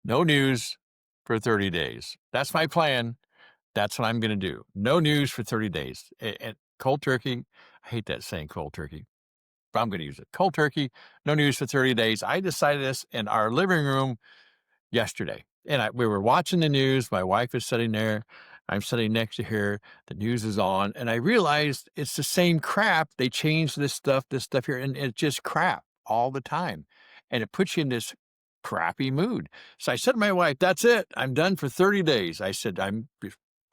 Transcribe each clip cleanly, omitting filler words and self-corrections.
No news for 30 days. That's my plan. That's what I'm going to do. No news for 30 days. And cold turkey, I hate that saying cold turkey, but I'm going to use it. Cold turkey, no news for 30 days. I decided this in our living room yesterday. And we were watching the news. My wife is sitting there. I'm sitting next to her. The news is on. And I realized it's the same crap. They changed this stuff here, and it's just crap all the time. And it puts you in this crappy mood. So I said to my wife, that's it. I'm done for 30 days. I said, I'm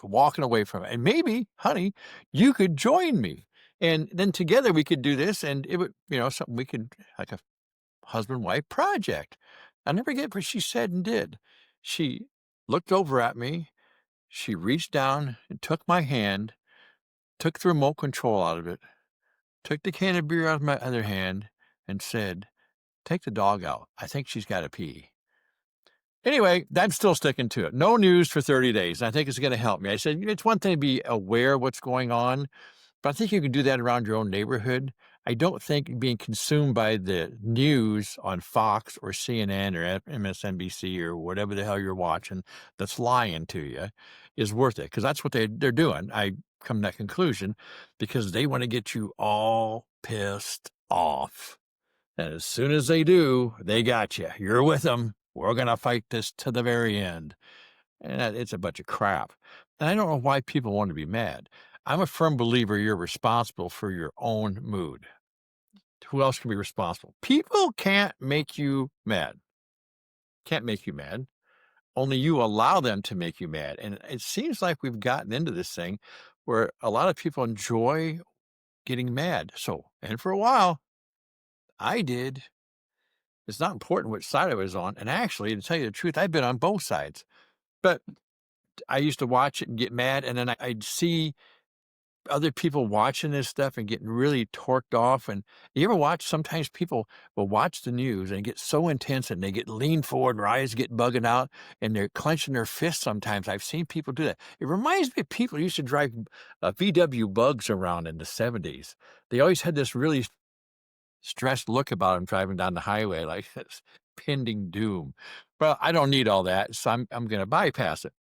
walking away from it. And maybe, honey, you could join me. And then together we could do this. And it would, something we could, like a husband wife project. I'll never forget what she said and did. She looked over at me. She reached down and took my hand, took the remote control out of it, took the can of beer out of my other hand, and said, take the dog out. I think she's got to pee. Anyway, I'm still sticking to it. No news for 30 days. I think it's going to help me. I said, it's one thing to be aware of what's going on, but I think you can do that around your own neighborhood. I don't think being consumed by the news on Fox or CNN or MSNBC or whatever the hell you're watching that's lying to you is worth it, because that's what they're doing. I come to that conclusion because they want to get you all pissed off. And as soon as they do, they got you. You're with them. We're going to fight this to the very end. And it's a bunch of crap. And I don't know why people want to be mad. I'm a firm believer you're responsible for your own mood. Who else can be responsible? People can't make you mad. Can't make you mad. Only you allow them to make you mad. And it seems like we've gotten into this thing where a lot of people enjoy getting mad. And for a while, I did. It's not important which side I was on. And actually, to tell you the truth, I've been on both sides. But I used to watch it and get mad, and then I'd see other people watching this stuff and getting really torqued off. And you ever watch, sometimes people will watch the news and get so intense and they get lean forward, their eyes get bugging out, and they're clenching their fists sometimes. I've seen people do that. It reminds me of people who used to drive VW Bugs around in the 70s. They always had this really stressed look about them driving down the highway, like it's pending doom. Well, I don't need all that, so I'm going to bypass it.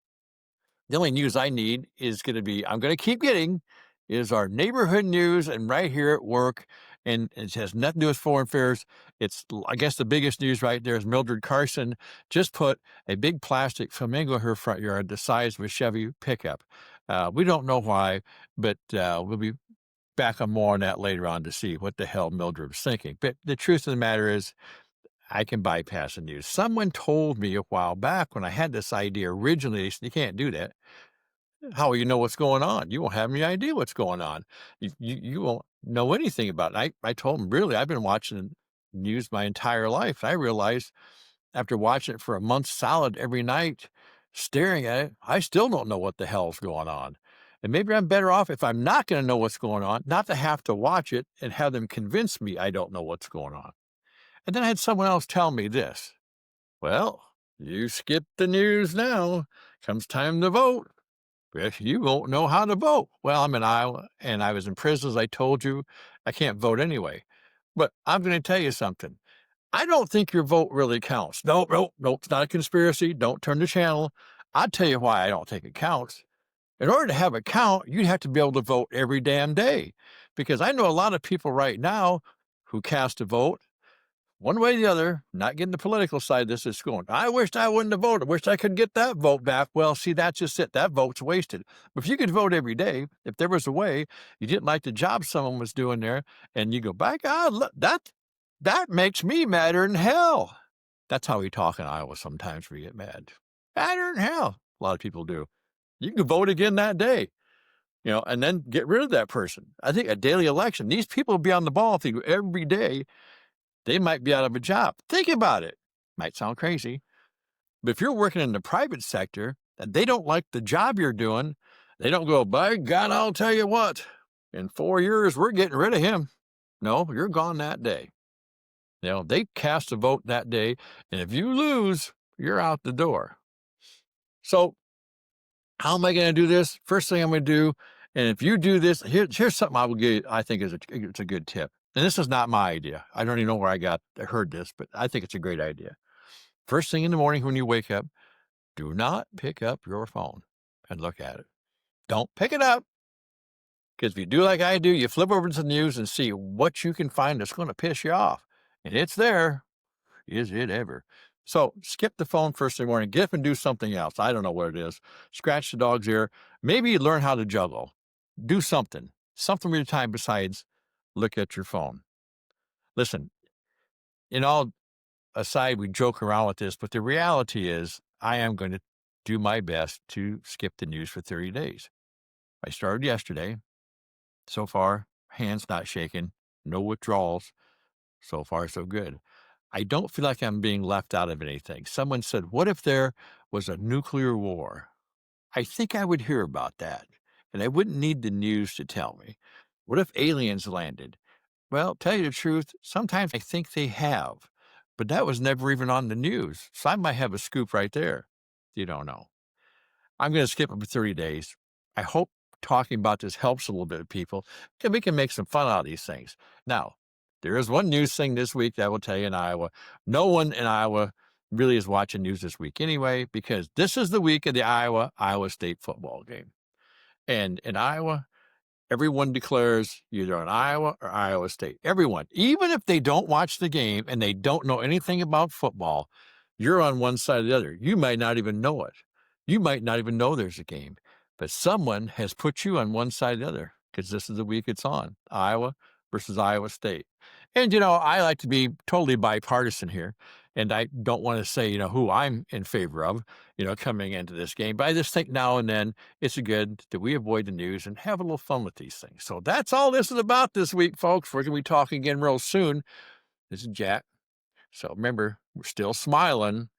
The only news I need is going to be, I'm going to keep getting, is our neighborhood news, and right here at work. And it has nothing to do with foreign affairs. It's, I guess, the biggest news right there is Mildred Carson just put a big plastic flamingo in her front yard the size of a Chevy pickup. We don't know why, but we'll be back on more on that later on to see what the hell Mildred was thinking. But the truth of the matter is, I can bypass the news. Someone told me a while back when I had this idea originally, they said, you can't do that. How will you know what's going on? You won't have any idea what's going on. You won't know anything about it. I told them, really, I've been watching news my entire life. I realized after watching it for a month solid every night, staring at it, I still don't know what the hell's going on. And maybe I'm better off, if I'm not going to know what's going on, not to have to watch it and have them convince me I don't know what's going on. And then I had someone else tell me this. Well, you skip the news now. Comes time to vote. If you won't know how to vote. Well, I'm in Iowa, and I was in prison, as I told you. I can't vote anyway. But I'm going to tell you something. I don't think your vote really counts. No, no, no, it's not a conspiracy. Don't turn the channel. I'll tell you why I don't think it counts. In order to have a count, you'd have to be able to vote every damn day. Because I know a lot of people right now who cast a vote one way or the other, not getting the political side of this, is going, I wished I wouldn't have voted. I wished I could get that vote back. Well, see, that's just it. That vote's wasted. But if you could vote every day, if there was a way you didn't like the job someone was doing there, and you go, by God, look, that makes me madder than hell. That's how we talk in Iowa sometimes. We get mad. Madder than hell. A lot of people do. You can vote again that day, and then get rid of that person. I think a daily election, these people will be on the ball if you do every day. They might be out of a job. Think about it. Might sound crazy. But if you're working in the private sector and they don't like the job you're doing, they don't go, by God, I'll tell you what, in 4 years, we're getting rid of him. No, you're gone that day. They cast a vote that day, and if you lose, you're out the door. So how am I going to do this? First thing I'm going to do, and if you do this, here's something I will give. I think it's a good tip. And this is not my idea. I don't even know where I heard this, but I think it's a great idea. First thing in the morning when you wake up, do not pick up your phone and look at it. Don't pick it up, because if you do like I do, you flip over to the news and see what you can find that's going to piss you off. And it's there. Is it ever? So skip the phone first thing in the morning, get up and do something else. I don't know what it is. Scratch the dog's ear. Maybe learn how to juggle. Do something with your time besides look at your phone. Listen, in all aside, we joke around with this, but the reality is I am going to do my best to skip the news for 30 days. I started yesterday. So far, hands not shaking, no withdrawals. So far, so good. I don't feel like I'm being left out of anything. Someone said, what if there was a nuclear war? I think I would hear about that, and I wouldn't need the news to tell me. What if aliens landed? Well, tell you the truth, sometimes I think they have, but that was never even on the news. So I might have a scoop right there. You don't know. I'm going to skip it for 30 days. I hope talking about this helps a little bit of people, and we can make some fun out of these things. Now, there is one news thing this week that I will tell you in Iowa. No one in Iowa really is watching news this week anyway, because this is the week of the Iowa State football game. And in Iowa, everyone declares either on Iowa or Iowa State. Everyone, even if they don't watch the game and they don't know anything about football, you're on one side or the other. You might not even know it. You might not even know there's a game, but someone has put you on one side or the other because this is the week it's on, Iowa versus Iowa State. And, I like to be totally bipartisan here, and I don't want to say, who I'm in favor of, coming into this game, but I just think now and then it's good that we avoid the news and have a little fun with these things. So that's all this is about this week, folks. We're going to be talking again real soon. This is Jack. So remember, we're still smiling.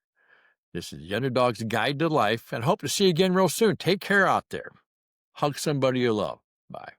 This is the Underdog's Guide to Life, and hope to see you again real soon. Take care out there. Hug somebody you love. Bye.